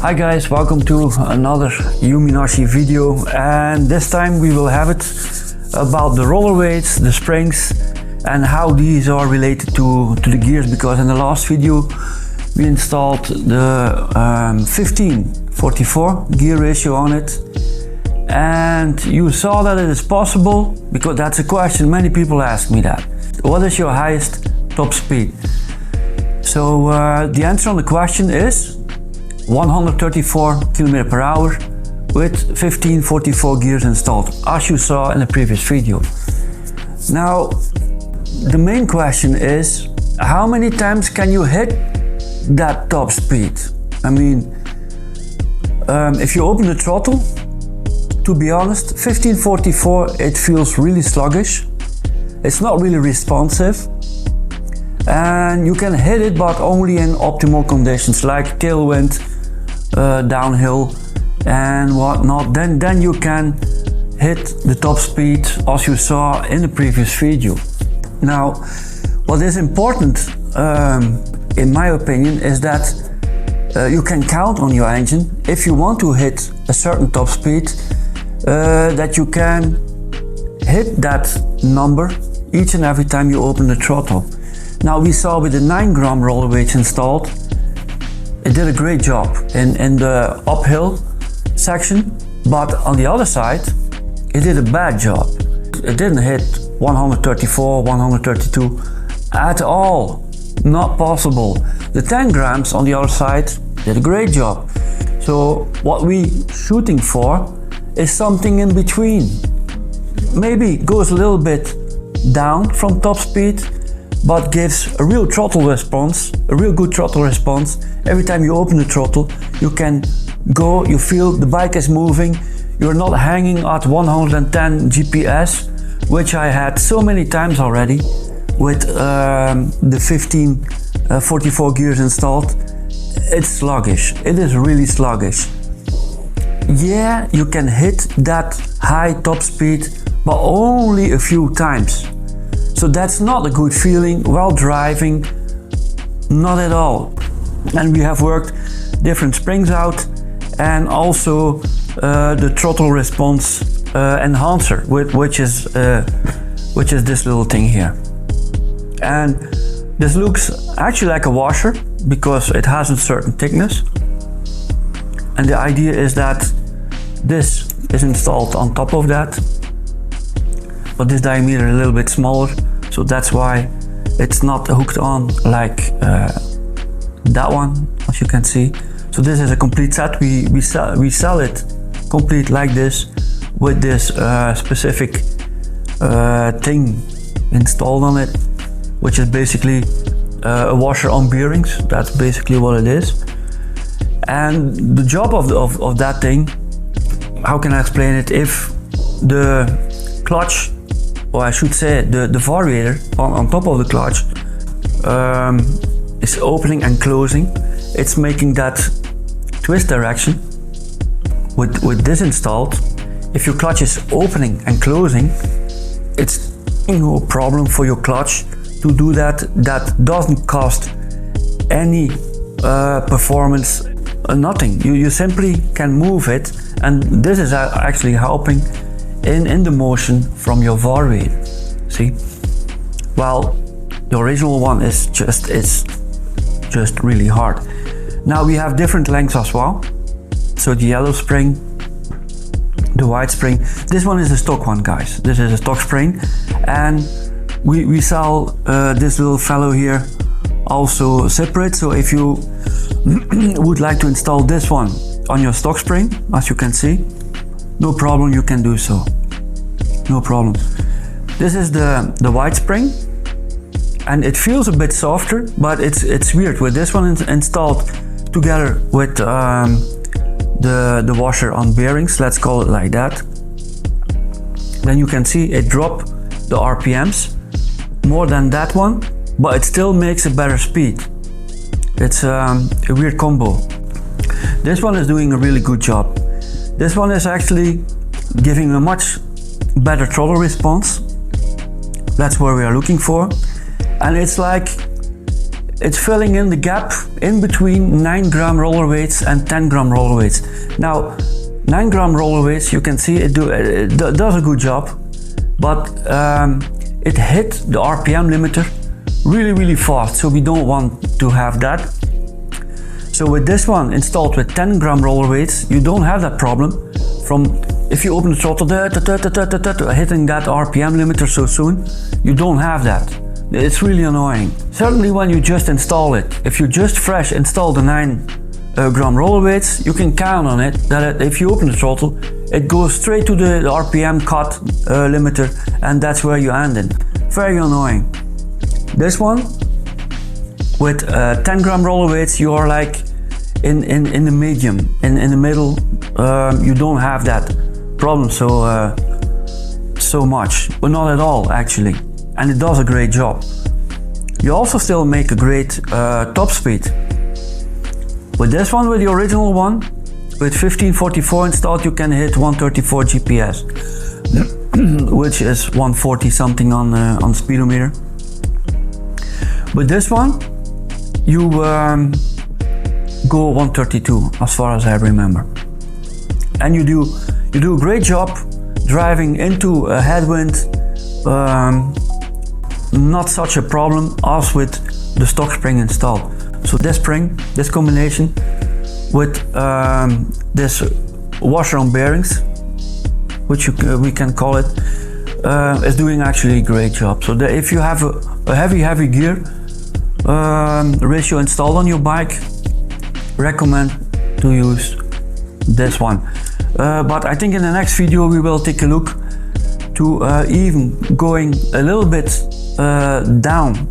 Hi guys, welcome to another Uminashi video, and this time we will have it about the roller weights, the springs, and how these are related to the gears, because in the last video we installed the 1544 gear ratio on it, and you saw that it is possible, because that's a question many people ask me that. What is your highest top speed? So the answer on the question is 134 km per hour with 1544 gears installed, as you saw in the previous video. Now, the main question is, how many times can you hit that top speed? I mean, if you open the throttle, to be honest, 1544, it feels really sluggish. It's not really responsive. And you can hit it, but only in optimal conditions like tailwind, downhill and whatnot. Then you can hit the top speed as you saw in the previous video. Now, what is important, in my opinion, is that you can count on your engine if you want to hit a certain top speed, that you can hit that number each and every time you open the throttle. Now, we saw with the 9 gram roller weights installed, it did a great job in the uphill section, but on the other side, it did a bad job. It didn't hit 134, 132 at all. Not possible. The 10 grams on the other side did a great job. So what we shooting for is something in between. Maybe goes a little bit down from top speed, but gives a real throttle response, a real good throttle response. Every time you open the throttle, you can go, you feel the bike is moving, you're not hanging at 110 GPS, which I had so many times already with the 1544 gears installed. It's sluggish, it is really sluggish. Yeah, you can hit that high top speed, but only a few times. So that's not a good feeling while driving, not at all. And we have worked different springs out, and also the throttle response enhancer, which is this little thing here. And this looks actually like a washer because it has a certain thickness. And the idea is that this is installed on top of that, but this diameter is a little bit smaller, so that's why it's not hooked on like that one, as you can see. So this is a complete set. We sell it complete like this, with this specific thing installed on it, which is basically a washer on bearings. That's basically what it is. And the job of that thing, how can I explain it? If the clutch, or I should say the variator on top of the clutch is opening and closing, it's making that twist direction. With this installed, if your clutch is opening and closing, it's no problem for your clutch to do that. That doesn't cost any performance, nothing. You simply can move it, and this is actually helping in the motion from your variator. See? Well, the original one is just really hard. Now we have different lengths as well. So the yellow spring, the white spring. This one is a stock one, guys. This is a stock spring, and we sell this little fellow here also separate. So if you would like to install this one on your stock spring, as you can see, no problem, you can do so. No problem. This is the white spring, and it feels a bit softer, but it's weird. With this one installed together with the washer on bearings, let's call it like that, then you can see it drop the RPMs more than that one, but it still makes a better speed. It's a weird combo. This one is doing a really good job. This one is actually giving a much better throttle response. That's what we are looking for. And it's like it's filling in the gap in between 9 gram roller weights and 10 gram roller weights. Now 9 gram roller weights, you can see it does a good job, but it hit the RPM limiter really fast, so we don't want to have that. So with this one installed with 10 gram roller weights, you don't have that problem from if you open the throttle hitting that RPM limiter so soon. You don't have that. It's really annoying. Certainly when you just install it, if you just fresh install the 9 gram roller weights, you can count on it that if you open the throttle, it goes straight to the RPM cut limiter, and that's where you end it. Very annoying. This one with 10 gram roller weights, you are like in the medium, in the middle. You don't have that problem so much, but not at all actually, and it does a great job. You also still make a great top speed. With this one, with the original one, with 1544 installed, you can hit 134 GPS, which is 140 something on speedometer. With this one, you go 132 as far as I remember, and you do a great job driving into a headwind. Not such a problem as with the stock spring installed. So this spring, this combination with this washer on bearings, which we can call it, is doing actually a great job. So if you have a heavy gear ratio installed on your bike, recommend to use this one. But I think in the next video we will take a look to even going a little bit down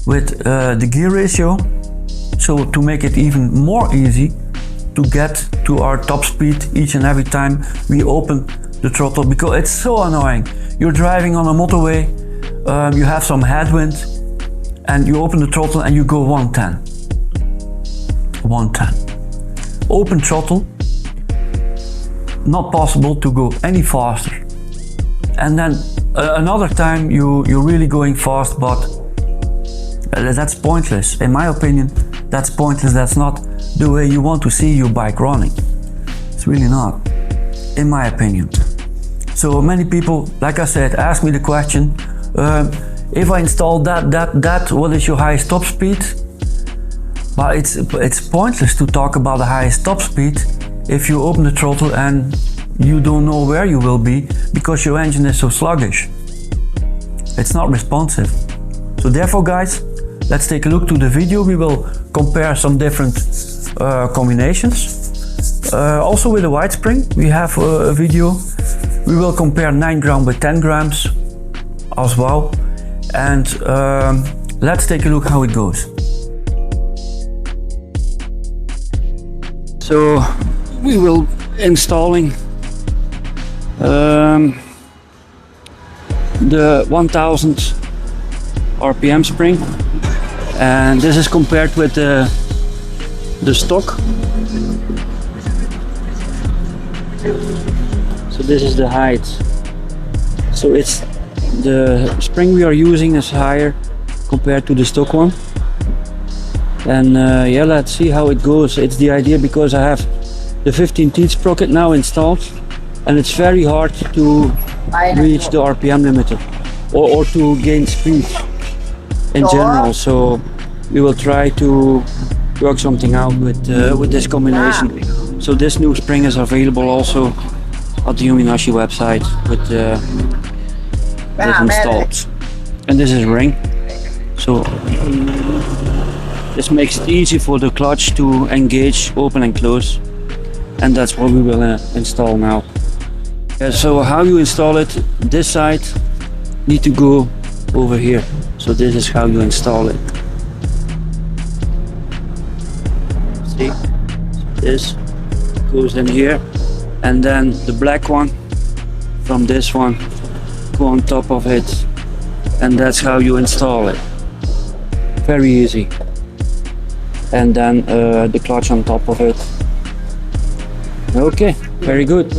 with the gear ratio, so to make it even more easy to get to our top speed each and every time we open the throttle, because it's so annoying. You're driving on a motorway, you have some headwind, and you open the throttle and you go 110. Open throttle, not possible to go any faster. And then another time you're really going fast, but that's pointless. In my opinion, that's pointless. That's not the way you want to see your bike running. It's really not, in my opinion. So many people, like I said, ask me the question, if I install that, what is your highest top speed? But it's pointless to talk about the highest top speed if you open the throttle and you don't know where you will be because your engine is so sluggish. It's not responsive. So therefore, guys, let's take a look to the video. We will compare some different combinations. Also with the wide spring, we have a video. We will compare 9 gram with 10 grams as well. And let's take a look how it goes. So we will installing the 1000 RPM spring, and this is compared with the stock. So this is the height. So it's the spring we are using is higher compared to the stock one. And yeah, let's see how it goes. It's the idea because I have the 15 teeth sprocket now installed, and it's very hard to reach the RPM limiter or to gain speed in general. So we will try to work something out with this combination. So this new spring is available also at the Yuminashi website with this installed. And this is ring. So this makes it easy for the clutch to engage, open and close. And that's what we will install now. So how you install it, this side need to go over here. So this is how you install it. See, this goes in here, and then the black one from this one go on top of it, and that's how you install it. Very easy. And then the clutch on top of it. Okay, very good.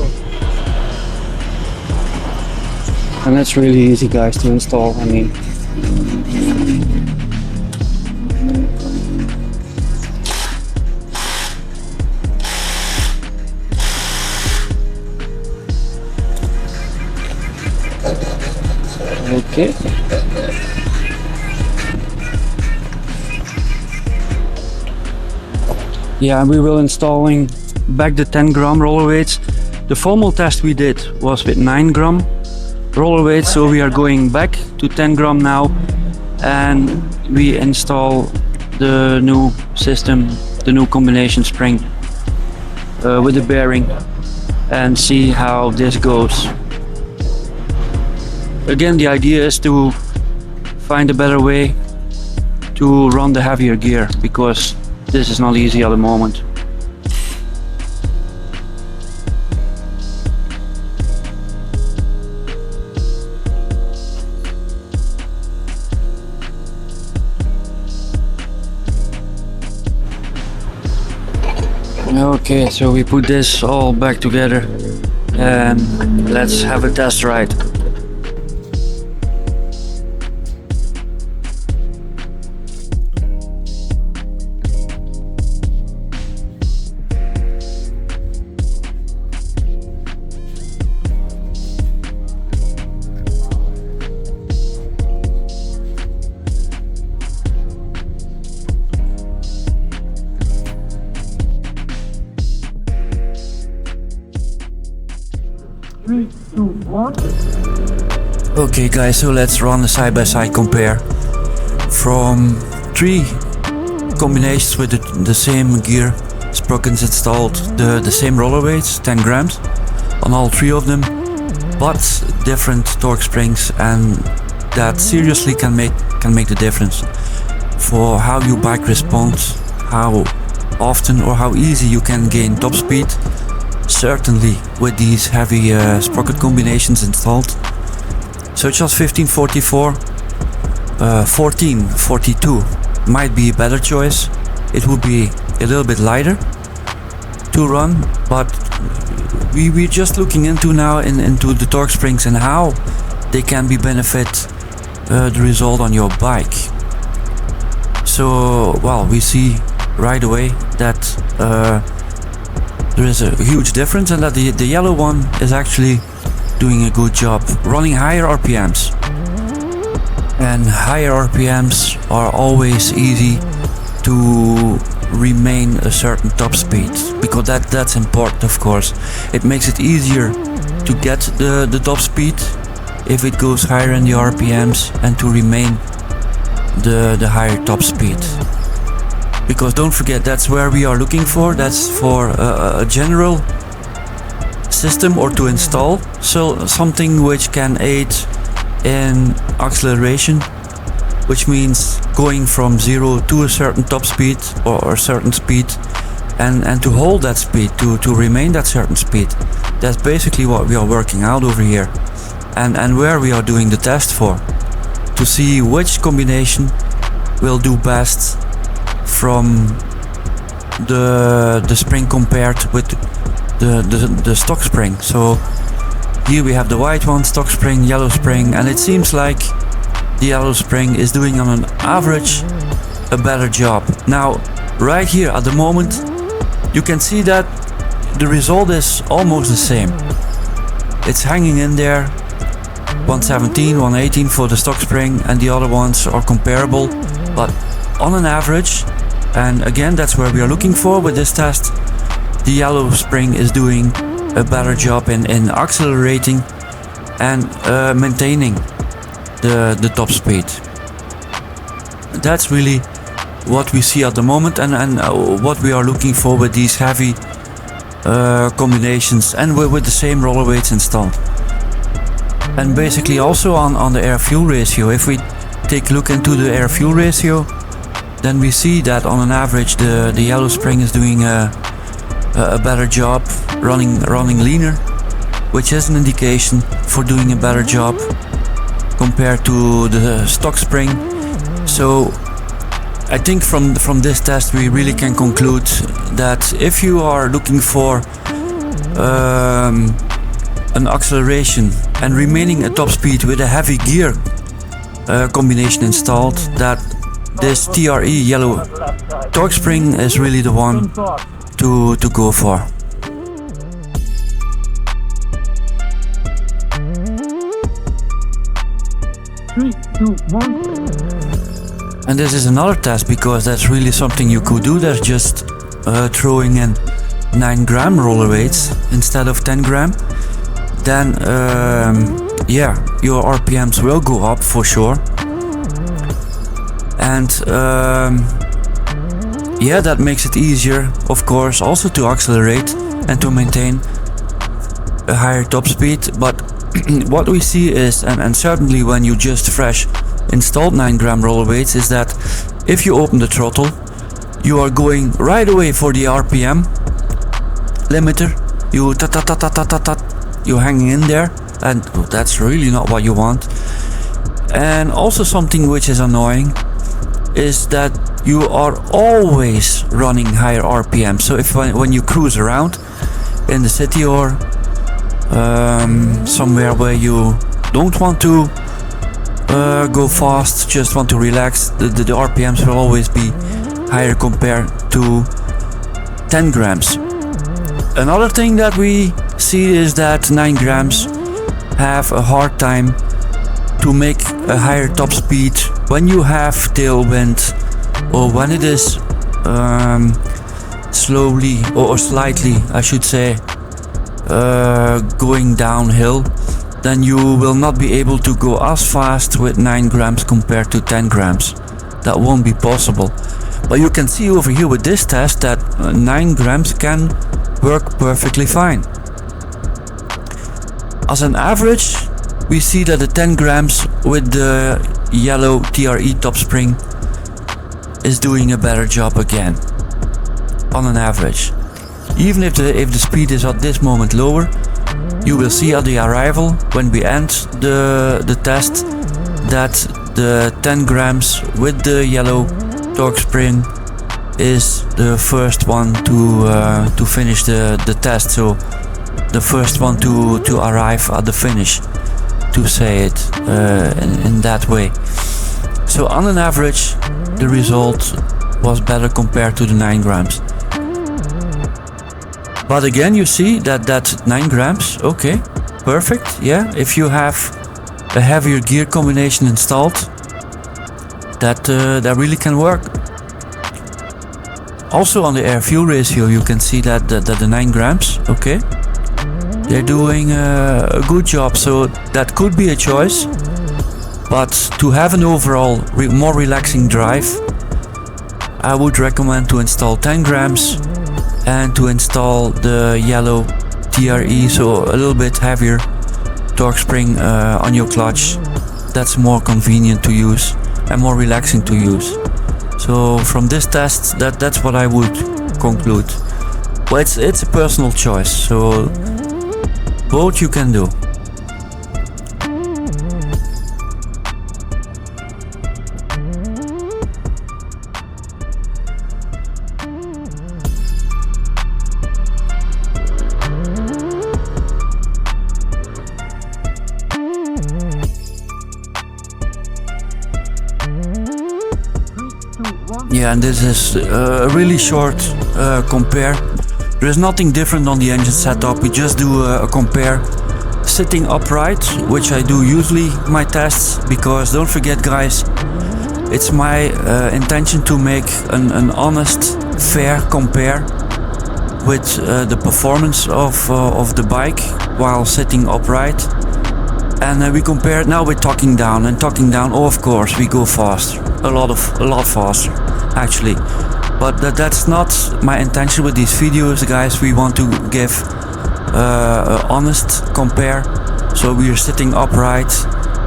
And that's really easy, guys, to install. I mean, Okay. Yeah, we will installing back the 10 gram roller weights. The formal test we did was with 9 gram roller weights, so we are going back to 10 gram now, and we install the new system, the new combination spring with the bearing, and see how this goes. Again, the idea is to find a better way to run the heavier gear, because this is not easy at the moment. Okay, so we put this all back together and let's have a test ride. Okay guys, so let's run a side-by-side compare from 3 combinations with the same gear sprockets installed, the same roller weights, 10 grams on all 3 of them, but different torque springs, and that seriously can make the difference for how your bike responds, how often or how easy you can gain top speed. Certainly with these heavy sprocket combinations installed, such as 1544, 1442 might be a better choice. It would be a little bit lighter to run, but we're just looking into now into the torque springs and how they can be benefit the result on your bike. So, well, we see right away that there is a huge difference, and that the yellow one is actually doing a good job running higher RPMs. And higher RPMs are always easy to remain a certain top speed, because that's important, of course. It makes it easier to get the top speed if it goes higher in the RPMs, and to remain the higher top speed. Because don't forget, that's where we are looking for. That's for a general system, or to install so something which can aid in acceleration, which means going from 0 to a certain top speed or a certain speed, and to hold that speed, to remain that certain speed. That's basically what we are working out over here, and where we are doing the test for, to see which combination will do best from the spring compared with the stock spring. So here we have the white one, stock spring, yellow spring, and it seems like the yellow spring is doing on an average a better job. Now right here at the moment you can see that the result is almost the same. It's hanging in there, 117, 118 for the stock spring, and the other ones are comparable, but on an average, and again that's where we are looking for with this test, the yellow spring is doing a better job in accelerating and maintaining the top speed. That's really what we see at the moment, and what we are looking for with these heavy combinations, and with the same roller weights installed. And basically also on the air-fuel ratio, if we take a look into the air-fuel ratio, then we see that on an average the yellow spring is doing a better job, running leaner, which is an indication for doing a better job compared to the stock spring. So I think from this test we really can conclude that if you are looking for an acceleration and remaining at top speed with a heavy gear combination installed, that this TRE yellow torque spring is really the one to go for. 3, 2, 1. And this is another test because that's really something you could do. That's just throwing in 9 gram roller weights instead of 10 gram. Then yeah, your RPMs will go up for sure. And yeah, that makes it easier, of course, also to accelerate and to maintain a higher top speed. But what we see is, and certainly when you just fresh installed 9 gram roller weights, is that if you open the throttle, you are going right away for the RPM limiter. You you're hanging in there, and that's really not what you want. And also something which is annoying is that you are always running higher RPM. So if when you cruise around in the city or somewhere where you don't want to go fast, just want to relax, the RPMs will always be higher compared to 10 grams. Another thing that we see is that 9 grams have a hard time to make a higher top speed when you have tailwind, or when it is slowly or slightly, I should say, going downhill. Then you will not be able to go as fast with 9 grams compared to 10 grams. That won't be possible. But you can see over here with this test that 9 grams can work perfectly fine. As an average, we see that the 10 grams with the yellow TRE top spring is doing a better job again, on an average. Even if the speed is at this moment lower, you will see at the arrival, when we end the test, that the 10 grams with the yellow torque spring is the first one to finish the test. So the first one to arrive at the finish, to say it in that way. So on an average, the result was better compared to the 9 grams. But again, you see that 9 grams, okay, perfect, yeah. If you have a heavier gear combination installed, that really can work. Also on the air-fuel ratio, you can see that the 9 grams, okay, they're doing a good job. So that could be a choice. But to have an overall more relaxing drive, I would recommend to install 10 grams and to install the yellow TRE, so a little bit heavier torque spring on your clutch. That's more convenient to use and more relaxing to use. So from this test, that's what I would conclude. Well, it's a personal choice, so both you can do. Yeah, and this is a really short compare. There is nothing different on the engine setup. We just do a compare sitting upright, which I do usually my tests, because don't forget guys, it's my intention to make an honest, fair compare with the performance of the bike while sitting upright. And we compare it now with tucking down, and tucking down, oh, of course we go faster, a lot faster actually. But that's not my intention with these videos, guys. We want to give an honest compare. So we are sitting upright,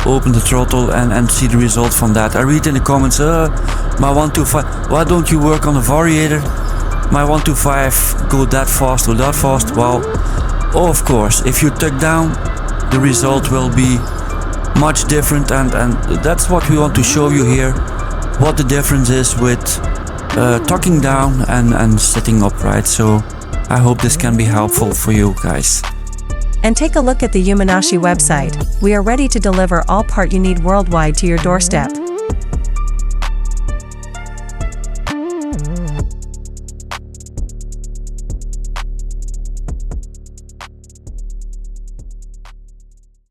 open the throttle and see the result from that. I read in the comments, my 125, why don't you work on the variator? My 125 go that fast or that fast. Well, oh, of course, if you tuck down, the result will be much different, and that's what we want to show you here, what the difference is with tucking down and sitting upright. So I hope this can be helpful for you guys. And take a look at the Yamanashi website. We are ready to deliver all part you need worldwide to your doorstep.